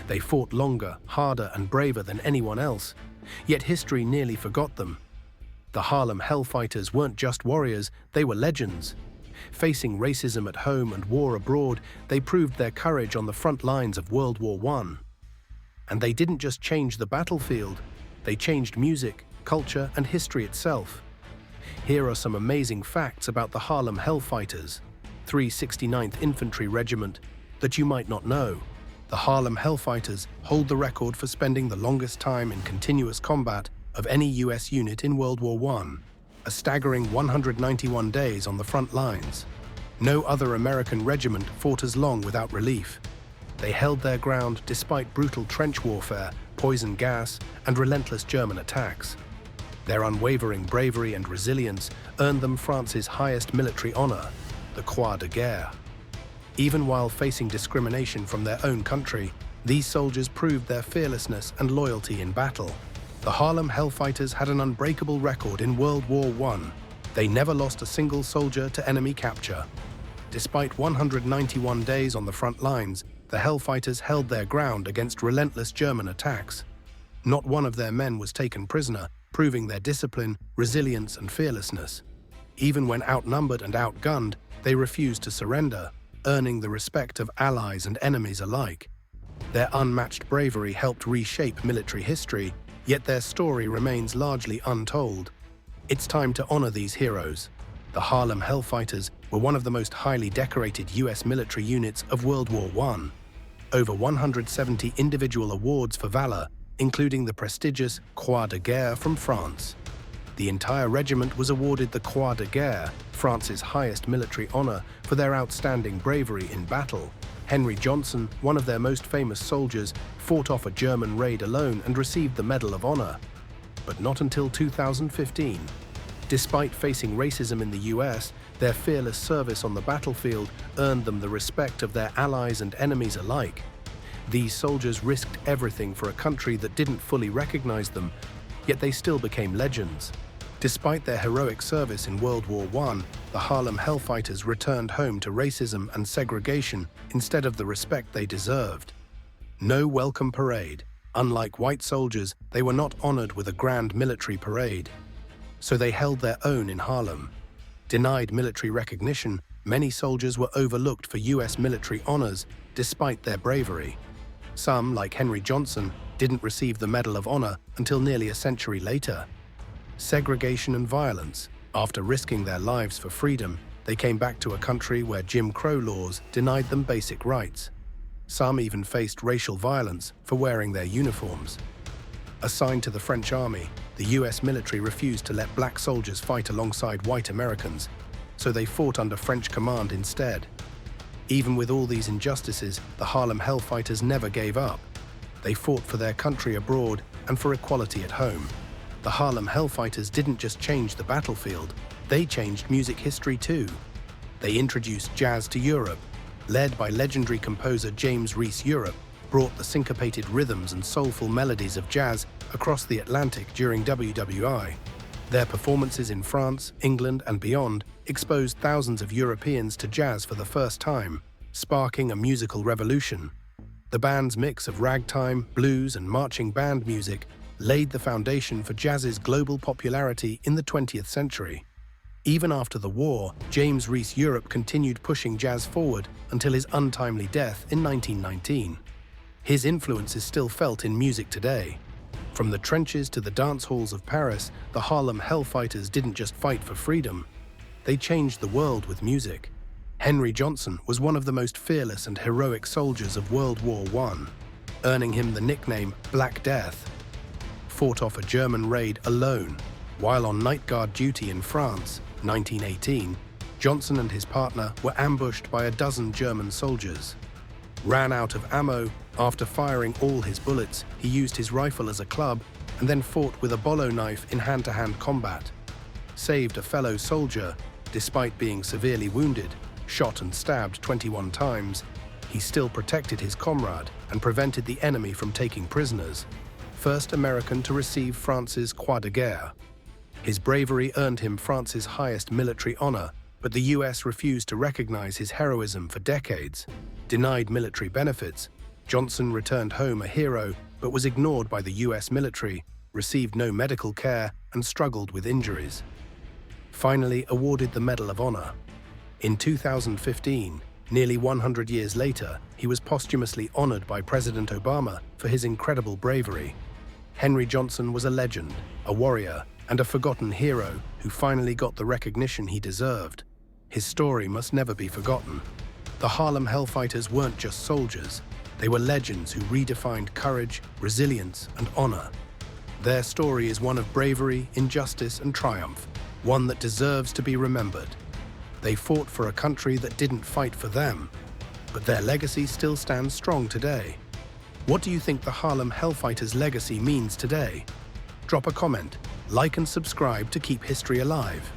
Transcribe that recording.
They fought longer, harder, and braver than anyone else, yet history nearly forgot them. The Harlem Hellfighters weren't just warriors, they were legends. Facing racism at home and war abroad, they proved their courage on the front lines of World War I. And they didn't just change the battlefield, they changed music, culture, and history itself. Here are some amazing facts about the Harlem Hellfighters, 369th Infantry Regiment, that you might not know. The Harlem Hellfighters hold the record for spending the longest time in continuous combat of any US unit in World War I, a staggering 191 days on the front lines. No other American regiment fought as long without relief. They held their ground despite brutal trench warfare, poison gas, and relentless German attacks. Their unwavering bravery and resilience earned them France's highest military honor, the Croix de Guerre. Even while facing discrimination from their own country, these soldiers proved their fearlessness and loyalty in battle. The Harlem Hellfighters had an unbreakable record in World War I. They never lost a single soldier to enemy capture. Despite 191 days on the front lines, the Hellfighters held their ground against relentless German attacks. Not one of their men was taken prisoner, proving their discipline, resilience, and fearlessness. Even when outnumbered and outgunned, they refused to surrender, earning the respect of allies and enemies alike. Their unmatched bravery helped reshape military history, yet their story remains largely untold. It's time to honor these heroes. The Harlem Hellfighters were one of the most highly decorated US military units of World War I. Over 170 individual awards for valor, including the prestigious Croix de Guerre from France. The entire regiment was awarded the Croix de Guerre, France's highest military honor, for their outstanding bravery in battle. Henry Johnson, one of their most famous soldiers, fought off a German raid alone and received the Medal of Honor. But not until 2015. Despite facing racism in the US, their fearless service on the battlefield earned them the respect of their allies and enemies alike. These soldiers risked everything for a country that didn't fully recognize them, yet they still became legends. Despite their heroic service in World War I, the Harlem Hellfighters returned home to racism and segregation instead of the respect they deserved. No welcome parade. Unlike white soldiers, they were not honored with a grand military parade. So they held their own in Harlem. Denied military recognition, many soldiers were overlooked for US military honors despite their bravery. Some, like Henry Johnson, didn't receive the Medal of Honor until nearly a century later. Segregation and violence. After risking their lives for freedom, they came back to a country where Jim Crow laws denied them basic rights. Some even faced racial violence for wearing their uniforms. Assigned to the French army, the US military refused to let black soldiers fight alongside white Americans, so they fought under French command instead. Even with all these injustices, the Harlem Hellfighters never gave up. They fought for their country abroad and for equality at home. The Harlem Hellfighters didn't just change the battlefield, they changed music history too. They introduced jazz to Europe. Led by legendary composer James Reese Europe, brought the syncopated rhythms and soulful melodies of jazz across the Atlantic during WWI. Their performances in France, England, and beyond exposed thousands of Europeans to jazz for the first time, sparking a musical revolution. The band's mix of ragtime, blues, and marching band music laid the foundation for jazz's global popularity in the 20th century. Even after the war, James Reese Europe continued pushing jazz forward until his untimely death in 1919. His influence is still felt in music today. From the trenches to the dance halls of Paris, the Harlem Hellfighters didn't just fight for freedom. They changed the world with music. Henry Johnson was one of the most fearless and heroic soldiers of World War I, earning him the nickname Black Death. Fought off a German raid alone. While on night guard duty in France, 1918, Johnson and his partner were ambushed by a dozen German soldiers. Ran out of ammo, after firing all his bullets, he used his rifle as a club and then fought with a bolo knife in hand-to-hand combat. Saved a fellow soldier, despite being severely wounded, shot and stabbed 21 times, he still protected his comrade and prevented the enemy from taking prisoners. First American to receive France's Croix de Guerre. His bravery earned him France's highest military honor, but the US refused to recognize his heroism for decades, denied military benefits, Johnson returned home a hero, but was ignored by the US military, received no medical care, and struggled with injuries. Finally awarded the Medal of Honor. In 2015, nearly 100 years later, he was posthumously honored by President Obama for his incredible bravery. Henry Johnson was a legend, a warrior, and a forgotten hero who finally got the recognition he deserved. His story must never be forgotten. The Harlem Hellfighters weren't just soldiers. They were legends who redefined courage, resilience, and honor. Their story is one of bravery, injustice, and triumph, one that deserves to be remembered. They fought for a country that didn't fight for them, but their legacy still stands strong today. What do you think the Harlem Hellfighters' legacy means today? Drop a comment, like and subscribe to keep history alive.